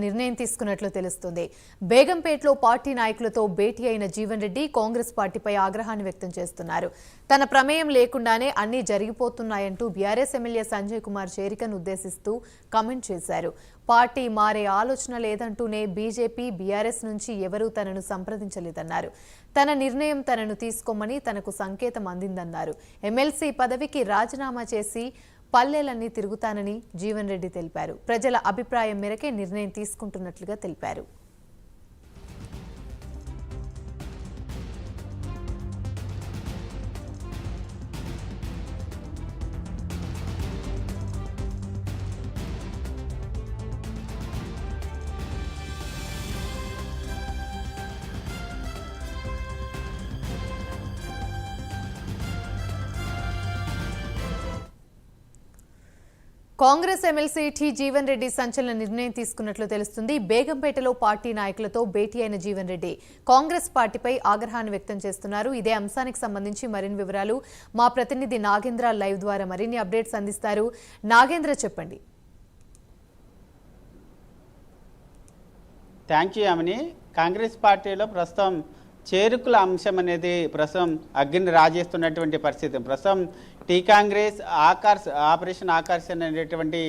నిర్ణయం తీసుకున్నట్లు తెలుస్తుంది. బేగంపేటలో పార్టీ నాయకులతో భేటీ అయిన జీవన్ రెడ్డి కాంగ్రెస్ పార్టీపై ఆగ్రహాన్ని వ్యక్తం చేస్తున్నారు. తన ప్రమేయం లేకుండానే అన్ని జరిగిపోతున్నాయంటూ బీఆర్ఎస్ ఎమ్మెల్యే సంజయ్ కుమార్ చేరికను ఉద్దేశిస్తూ కామెంట్ చేశారు. పార్టీ మారే ఆలోచన లేదంటూనే బీజేపీ బీఆర్ఎస్ నుంచి ఎవరూ తనను సంప్రదించలేదన్నారు. తన నిర్ణయం తనను తీసుకోమని తనకు సంకేతం అందిందన్నారు. ఎమ్మెల్సీ పదవికి రాజీనామా చేసి పల్లెలన్నీ తిరుగుతానని జీవన్ రెడ్డి తెలిపారు. ప్రజల అభిప్రాయం మేరకే నిర్ణయం తీసుకుంటున్నట్లుగా తెలిపారు. కాంగ్రెస్ ఎమ్మెల్సీ టి జీవన్ రెడ్డి సంచలన నిర్ణయం తీసుకున్నట్లు తెలుస్తుంది. బేగంపేటలో పార్టీ నాయకులతో భేటీ అయిన జీవన్ రెడ్డి కాంగ్రెస్ పార్టీపై ఆగ్రహాన్ని వ్యక్తం చేస్తున్నారు. ఇదే అంశానికి సంబంధించి మరిన్ని వివరాలు మా ప్రతినిధి నాగేంద్ర లైవ్ ద్వారా మరిన్ని అప్డేట్స్ అందిస్తారు. నాగేంద్ర, చెప్పండి. Thank you Yamini. కాంగ్రెస్ పార్టీలో ప్రస్తుతం చేరుకుల అంశం అనేది ప్రస్తుతం అగ్ని రాజేస్తున్నటువంటి పరిస్థితి. ప్రస్తుతం టీ కాంగ్రెస్ ఆపరేషన్ ఆకర్షణ అనేటువంటి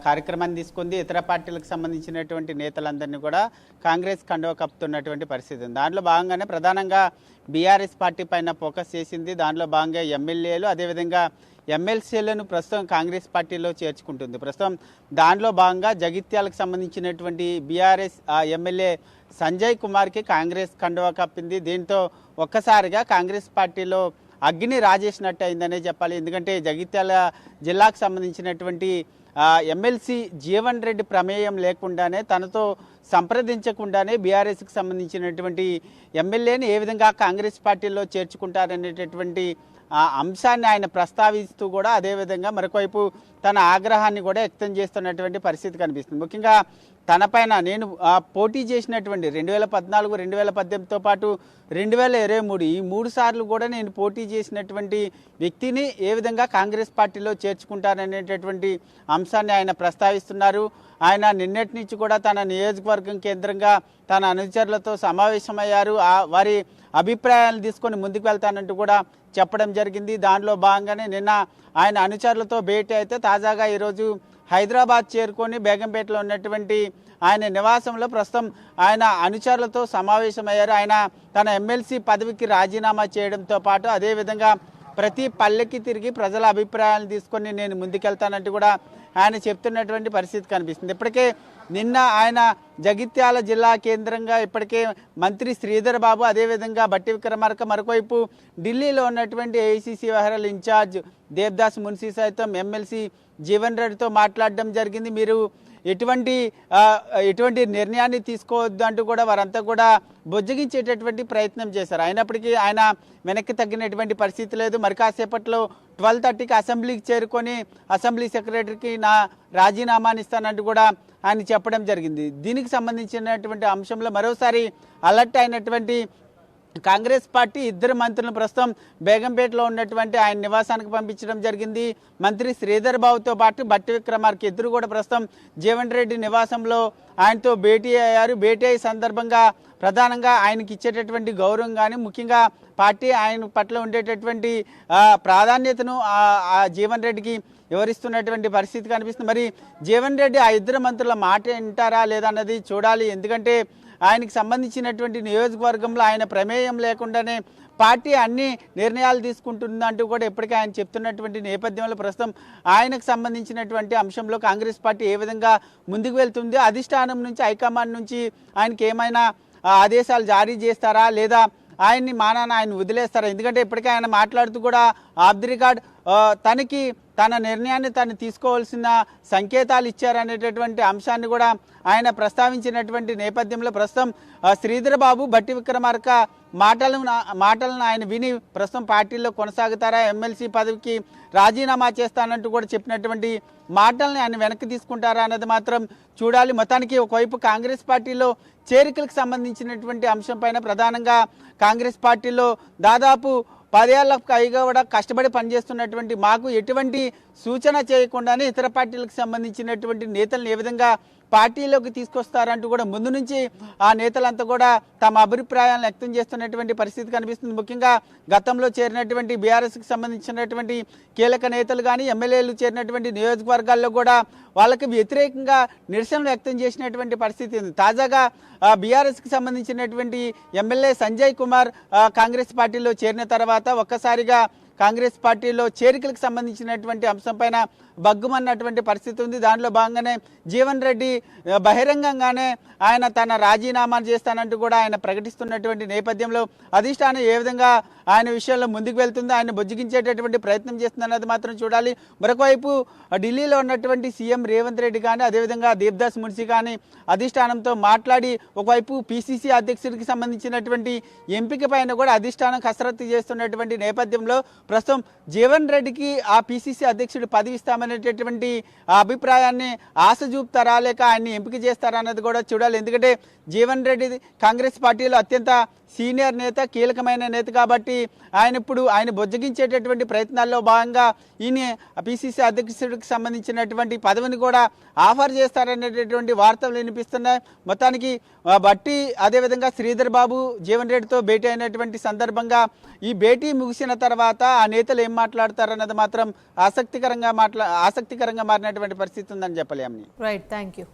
కార్యక్రమాన్ని తీసుకుంది. ఇతర పార్టీలకు సంబంధించినటువంటి నేతలందరినీ కూడా కాంగ్రెస్ కండువ కప్పుతున్నటువంటి పరిస్థితి. దాంట్లో భాగంగానే ప్రధానంగా బీఆర్ఎస్ పార్టీ పైన ఫోకస్ చేసింది. దాంట్లో భాగంగా ఎమ్మెల్యేలు అదేవిధంగా ఎమ్మెల్సీలను ప్రస్తుతం కాంగ్రెస్ పార్టీలో చేర్చుకుంటుంది. ప్రస్తుతం దాంట్లో భాగంగా జగిత్యాలకు సంబంధించినటువంటి బీఆర్ఎస్ ఎమ్మెల్యే సంజయ్ కుమార్కి కాంగ్రెస్ కండువా కప్పింది. దీంతో ఒక్కసారిగా కాంగ్రెస్ పార్టీలో అగ్ని రాజేసినట్టు అయిందనే చెప్పాలి. ఎందుకంటే జగిత్యాల జిల్లాకు సంబంధించినటువంటి ఎమ్మెల్సీ జీవన్ రెడ్డి ప్రమేయం లేకుండానే తనతో సంప్రదించకుండానే బీఆర్ఎస్కి సంబంధించినటువంటి ఎమ్మెల్యేని ఏ విధంగా కాంగ్రెస్ పార్టీలో చేర్చుకుంటారనేటటువంటి అంశాన్ని ఆయన ప్రస్తావిస్తూ కూడా అదేవిధంగా మరొకవైపు తన ఆగ్రహాన్ని కూడా వ్యక్తం చేస్తున్నటువంటి పరిస్థితి కనిపిస్తుంది. ముఖ్యంగా తనపైన నేను పోటీ చేసినటువంటి 2014, 2018తో పాటు 2023 ఈ 3 సార్లు కూడా నేను పోటీ చేసినటువంటి వ్యక్తిని ఏ విధంగా కాంగ్రెస్ పార్టీలో చేర్చుకుంటారనేటటువంటి అంశాన్ని ఆయన ప్రస్తావిస్తున్నారు. ఆయన నిన్నటి నుంచి కూడా తన నియోజకవర్గం కేంద్రంగా తన అనుచరులతో సమావేశమయ్యారు. వారి అభిప్రాయాలను తీసుకొని ముందుకు వెళ్తానంటూ కూడా చెప్పడం జరిగింది. దానిలో భాగంగానే నిన్న ఆయన అనుచరులతో భేటీ అయితే తాజాగా ఈరోజు హైదరాబాద్ చేరుకొని బేగంపేటలో ఉన్నటువంటి ఆయన నివాసంలో ప్రస్తుతం ఆయన అనుచరులతో సమావేశమయ్యారు. ఆయన తన ఎమ్మెల్సీ పదవికి రాజీనామా చేయడంతో పాటు అదేవిధంగా ప్రతి పల్లెకి తిరిగి ప్రజల అభిప్రాయాలను తీసుకొని నేను ముందుకెళ్తానంటూ కూడా ఆయన చెప్తున్నటువంటి పరిస్థితి కనిపిస్తుంది. ఇప్పటికే నిన్న ఆయన జగిత్యాల జిల్లా కేంద్రంగా ఇప్పటికే మంత్రి శ్రీధర్ బాబు అదేవిధంగా బట్టి విక్రమార్క మరొకవైపు ఢిల్లీలో ఉన్నటువంటి ఏఐసిసి వ్యవహారాల ఇన్ఛార్జ్ దేవదాస్ మున్సీ సైతం ఎమ్మెల్సీ జీవన్ రెడ్డితో మాట్లాడడం జరిగింది. మీరు ఎటువంటి నిర్ణయాన్ని తీసుకోవద్దు అంటూ కూడా వారంతా కూడా బుజ్జగించేటటువంటి ప్రయత్నం చేశారు. అయినప్పటికీ ఆయన వెనక్కి తగ్గినటువంటి పరిస్థితి లేదు. మరి కాసేపట్లో 12:30కి అసెంబ్లీకి చేరుకొని అసెంబ్లీ సెక్రటరీకి నా రాజీనామాని ఇస్తానంటూ కూడా ఆయన చెప్పడం జరిగింది. దీనికి సంబంధించినటువంటి అంశంలో మరోసారి అలర్ట్ అయినటువంటి కాంగ్రెస్ పార్టీ 2 మంత్రులను ప్రస్తుతం బేగంపేటలో ఉన్నటువంటి ఆయన నివాసానికి పంపించడం జరిగింది. మంత్రి శ్రీధర్ బాబుతో పాటు బట్టి విక్రమార్క ఇద్దరు కూడా ప్రస్తుతం జీవన్ రెడ్డి నివాసంలో ఆయనతో భేటీ అయ్యారు. భేటీ అయ్యే సందర్భంగా ప్రధానంగా ఆయనకి ఇచ్చేటటువంటి గౌరవం కానీ ముఖ్యంగా పార్టీ ఆయన పట్ల ఉండేటటువంటి ప్రాధాన్యతను జీవన్ రెడ్డికి వివరిస్తున్నటువంటి పరిస్థితి కనిపిస్తుంది. మరి జీవన్ రెడ్డి ఆ 2 మంత్రుల మాట వింటారా లేదా అన్నది చూడాలి. ఎందుకంటే ఆయనకి సంబంధించినటువంటి నియోజకవర్గంలో ఆయన ప్రమేయం లేకుండానే పార్టీ అన్ని నిర్ణయాలు తీసుకుంటుందంటూ కూడా ఇప్పటికే ఆయన చెప్తున్నటువంటి నేపథ్యంలో ప్రస్తుతం ఆయనకు సంబంధించినటువంటి అంశంలో కాంగ్రెస్ పార్టీ ఏ విధంగా ముందుకు వెళ్తుంది, అధిష్టానం నుంచి హైకమాండ్ నుంచి ఆయనకి ఏమైనా ఆదేశాలు జారీ చేస్తారా లేదా ఆయన్ని మానాన ఆయన వదిలేస్తారా? ఎందుకంటే ఇప్పటికే ఆయన మాట్లాడుతూ కూడా ఆఫ్ ది రికార్డ్ తన నిర్ణయాన్ని తను తీసుకోవాల్సిన సంకేతాలు ఇచ్చారనేటటువంటి అంశాన్ని కూడా ఆయన ప్రస్తావించినటువంటి నేపథ్యంలో ప్రస్తుతం శ్రీధర్ బాబు బట్టి విక్రమార్క మాటలను ఆయన విని ప్రస్తుతం పార్టీలో కొనసాగుతారా, ఎమ్మెల్సీ పదవికి రాజీనామా చేస్తానంటూ కూడా చెప్పినటువంటి మాటల్ని ఆయన వెనక్కి తీసుకుంటారా అన్నది మాత్రం చూడాలి. మొత్తానికి ఒకవైపు కాంగ్రెస్ పార్టీలో చేరికలకు సంబంధించినటువంటి అంశం పైన ప్రధానంగా కాంగ్రెస్ పార్టీలో దాదాపు 10 ఏళ్లకు పైగా కూడా కష్టపడి పనిచేస్తున్నటువంటి మాకు ఎటువంటి సూచన చేయకుండానే ఇతర పార్టీలకు సంబంధించినటువంటి నేతలను ఏ విధంగా పార్టీలోకి తీసుకొస్తారంటూ కూడా ముందు నుంచి ఆ నేతలంతా కూడా తమ అభిప్రాయాలను వ్యక్తం చేస్తున్నటువంటి పరిస్థితి కనిపిస్తుంది. ముఖ్యంగా గతంలో చేరినటువంటి బీఆర్ఎస్కి సంబంధించినటువంటి కీలక నేతలు కానీ ఎమ్మెల్యేలు చేరినటువంటి నియోజకవర్గాల్లో కూడా వాళ్ళకి వ్యతిరేకంగా నిరసనలు వ్యక్తం చేసినటువంటి పరిస్థితి ఉంది. తాజాగా బీఆర్ఎస్కి సంబంధించినటువంటి ఎమ్మెల్యే సంజయ్ కుమార్ కాంగ్రెస్ పార్టీలో చేరిన తర్వాత ఒక్కసారిగా కాంగ్రెస్ పార్టీలో చేరికలకు సంబంధించినటువంటి అంశంపైన బగ్గుమన్నటువంటి పరిస్థితి ఉంది. దానిలో భాగంగానే జీవన్ రెడ్డి బహిరంగంగానే ఆయన తన రాజీనామా చేస్తానంటూ కూడా ఆయన ప్రకటిస్తున్నటువంటి నేపథ్యంలో అధిష్టానం ఏ విధంగా ఆయన విషయంలో ముందుకు వెళ్తుందో, ఆయన బుజ్జగించేటటువంటి ప్రయత్నం చేస్తుందన్నది మాత్రం చూడాలి. మరొకవైపు ఢిల్లీలో ఉన్నటువంటి సీఎం రేవంత్ రెడ్డి కానీ అదేవిధంగా దేవ్దాస్ మున్షి కానీ అధిష్టానంతో మాట్లాడి ఒకవైపు పిసిసి అధ్యక్షుడికి సంబంధించినటువంటి ఎంపిక పైన కూడా అధిష్టానం కసరత్తు చేస్తున్నటువంటి నేపథ్యంలో ప్రస్తుతం జీవన్ రెడ్డికి ఆ పిసిసి అధ్యక్షుడు పదవి ఇస్తామనేటటువంటి అభిప్రాయాన్ని ఆశ చూపుతారా లేక ఆయన్ని ఎంపిక చేస్తారా అన్నది కూడా చూడాలి. ఎందుకంటే జీవన్ రెడ్డి కాంగ్రెస్ పార్టీలో అత్యంత సీనియర్ నేత, కీలకమైన నేత కాబట్టి ఆయన బొజ్జగించేటటువంటి ప్రయత్నాల్లో భాగంగా ఈయన పిసిసి అధ్యక్షుడికి సంబంధించినటువంటి పదవిని కూడా ఆఫర్ చేస్తారనేటటువంటి వార్తలు వినిపిస్తున్నాయి. మొత్తానికి బట్టి అదేవిధంగా శ్రీధర్ బాబు జీవన్ రెడ్డితో భేటీ అయినటువంటి సందర్భంగా ఈ భేటీ ముగిసిన తర్వాత ఆ నేతలు ఏం మాట్లాడతారన్నది మాత్రం ఆసక్తికరంగా మారినటువంటి పరిస్థితి ఉందని చెప్పలేము. Right, thank you.